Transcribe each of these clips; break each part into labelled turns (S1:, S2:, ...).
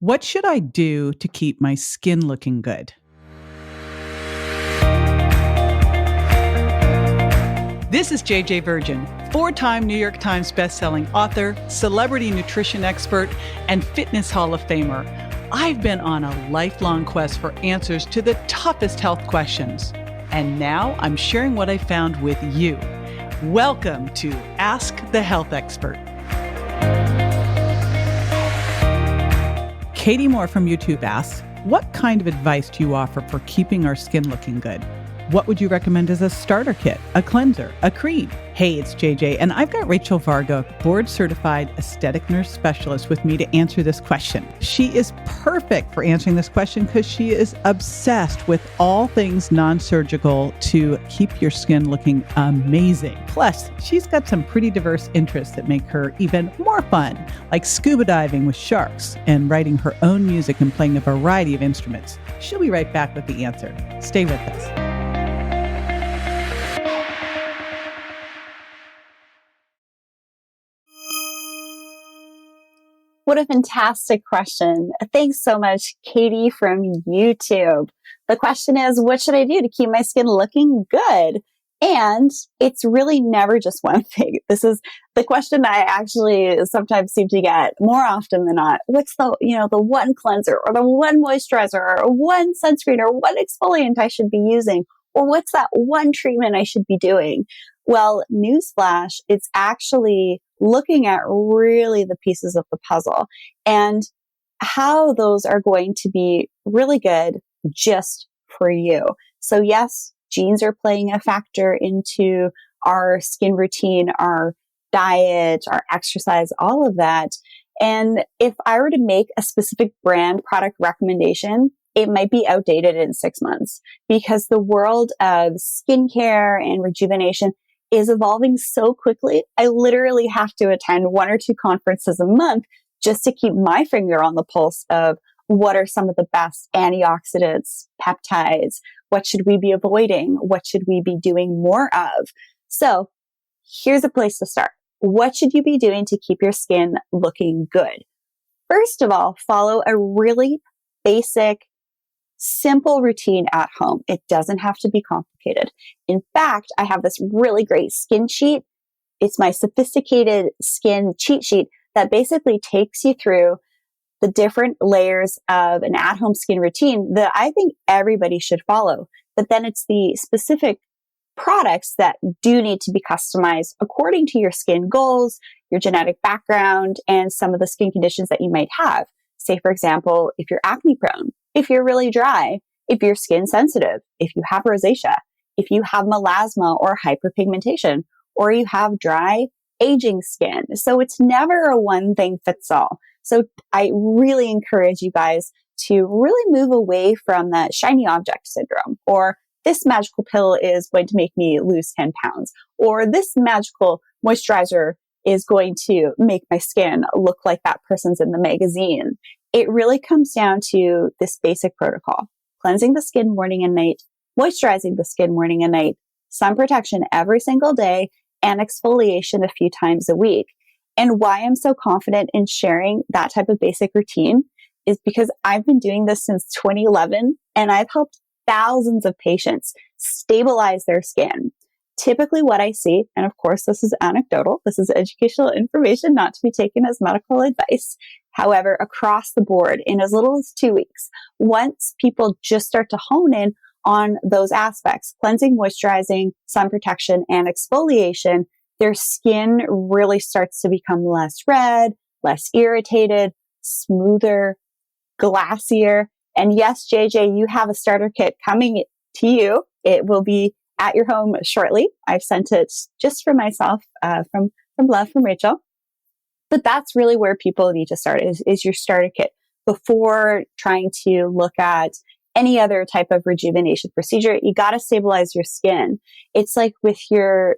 S1: What should I do to keep my skin looking good? This is JJ Virgin, 4-time New York Times bestselling author, celebrity nutrition expert, and fitness Hall of Famer. I've been on a lifelong quest for answers to the toughest health questions. And now I'm sharing what I found with you. Welcome to Ask the Health Expert. Katie Moore from YouTube asks, what kind of advice do you offer for keeping our skin looking good? What would you recommend as a starter kit, a cleanser, a cream? Hey, it's JJ, and I've got Rachel Varga, board-certified aesthetic nurse specialist, with me to answer this question. She is perfect for answering this question because she is obsessed with all things non-surgical to keep your skin looking amazing. Plus, she's got some pretty diverse interests that make her even more fun, like scuba diving with sharks and writing her own music and playing a variety of instruments. She'll be right back with the answer. Stay with us.
S2: What a fantastic question. Thanks so much, Katie from YouTube. The question is, what should I do to keep my skin looking good? And it's really never just one thing. This is the question I actually sometimes seem to get more often than not. What's the one cleanser or the one moisturizer or one sunscreen or one exfoliant I should be using? Or what's that one treatment I should be doing? Well, newsflash, it's actually looking at really the pieces of the puzzle and how those are going to be really good just for you. So yes, genes are playing a factor into our skin routine, our diet, our exercise, all of that. And if I were to make a specific brand product recommendation, it might be outdated in 6 months because the world of skincare and rejuvenation is evolving so quickly. I literally have to attend 1 or 2 conferences a month just to keep my finger on the pulse of what are some of the best antioxidants, peptides, what should we be avoiding, what should we be doing more of. So here's a place to start. What should you be doing to keep your skin looking good? First of all, follow a really basic, simple routine at home. It doesn't have to be complicated. In fact, I have this really great skin sheet. It's my sophisticated skin cheat sheet that basically takes you through the different layers of an at-home skin routine that I think everybody should follow. But then it's the specific products that do need to be customized according to your skin goals, your genetic background, and some of the skin conditions that you might have. Say, for example, if you're acne prone, if you're really dry, if you're skin sensitive, if you have rosacea, if you have melasma or hyperpigmentation, or you have dry, aging skin. So it's never a one thing fits all. So I really encourage you guys to really move away from that shiny object syndrome, or this magical pill is going to make me lose 10 pounds, or this magical moisturizer is going to make my skin look like that person's in the magazine. It really comes down to this basic protocol: cleansing the skin morning and night, moisturizing the skin morning and night, sun protection every single day, and exfoliation a few times a week. And why I'm so confident in sharing that type of basic routine is because I've been doing this since 2011, and I've helped thousands of patients stabilize their skin. Typically what I see, and of course this is anecdotal, this is educational information not to be taken as medical advice. However, across the board, in as little as 2 weeks, once people just start to hone in on those aspects, cleansing, moisturizing, sun protection, and exfoliation, their skin really starts to become less red, less irritated, smoother, glassier. And yes, JJ, you have a starter kit coming to you. It will be at your home shortly. I've sent it just for myself, from love from Rachel. But that's really where people need to start is your starter kit before trying to look at any other type of rejuvenation procedure. You got to stabilize your skin. It's like with your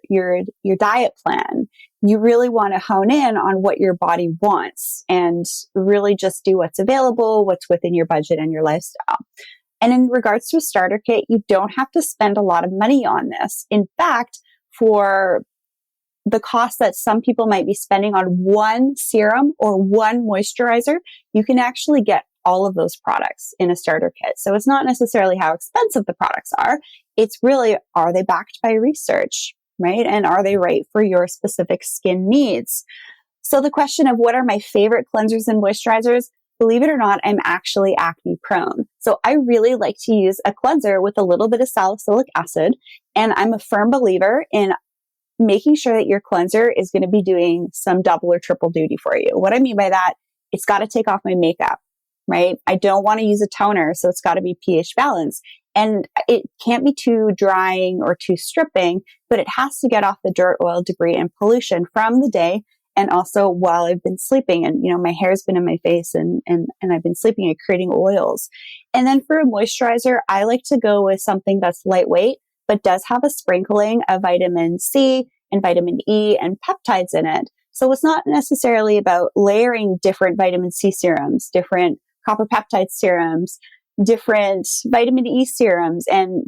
S2: diet plan. You really want to hone in on what your body wants and really just do what's available, what's within your budget and your lifestyle. And in regards to a starter kit, you don't have to spend a lot of money on this. In fact, for the cost that some people might be spending on one serum or one moisturizer, you can actually get all of those products in a starter kit. So it's not necessarily how expensive the products are. It's really, are they backed by research, right? And are they right for your specific skin needs? So the question of what are my favorite cleansers and moisturizers, believe it or not, I'm actually acne prone. So I really like to use a cleanser with a little bit of salicylic acid. And I'm a firm believer in making sure that your cleanser is going to be doing some double or triple duty for you. What I mean by that, it's got to take off my makeup, right? I don't want to use a toner, so it's got to be pH balanced. And it can't be too drying or too stripping, but it has to get off the dirt, oil, debris, and pollution from the day. And also while I've been sleeping, and my hair's been in my face and I've been sleeping and creating oils. And then for a moisturizer, I like to go with something that's lightweight, but does have a sprinkling of vitamin C and vitamin E and peptides in it. So it's not necessarily about layering different vitamin C serums, different copper peptide serums, different vitamin E serums. And,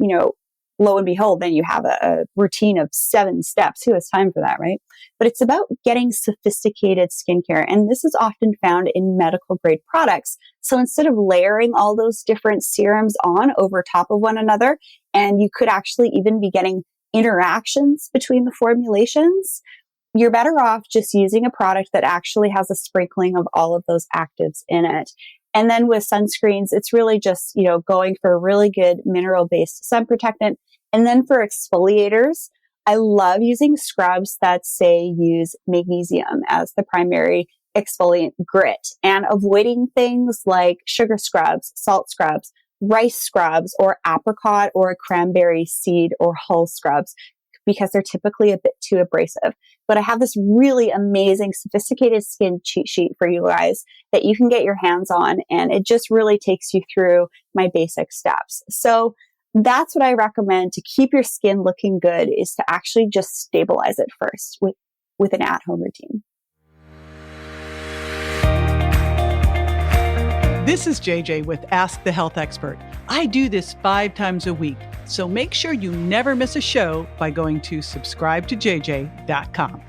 S2: lo and behold, then you have a routine of 7 steps. Who has time for that, right? But it's about getting sophisticated skincare. And this is often found in medical grade products. So instead of layering all those different serums on over top of one another, and you could actually even be getting interactions between the formulations, you're better off just using a product that actually has a sprinkling of all of those actives in it. And then with sunscreens, it's really just, going for a really good mineral-based sun protectant. And then for exfoliators, I love using scrubs that say use magnesium as the primary exfoliant grit, and avoiding things like sugar scrubs, salt scrubs, rice scrubs, or apricot or cranberry seed or hull scrubs, because they're typically a bit too abrasive. But I have this really amazing, sophisticated skin cheat sheet for you guys that you can get your hands on, and it just really takes you through my basic steps. So that's what I recommend to keep your skin looking good, is to actually just stabilize it first with an at-home routine.
S1: This is JJ with Ask the Health Expert. I do this 5 times a week, so make sure you never miss a show by going to subscribetojj.com.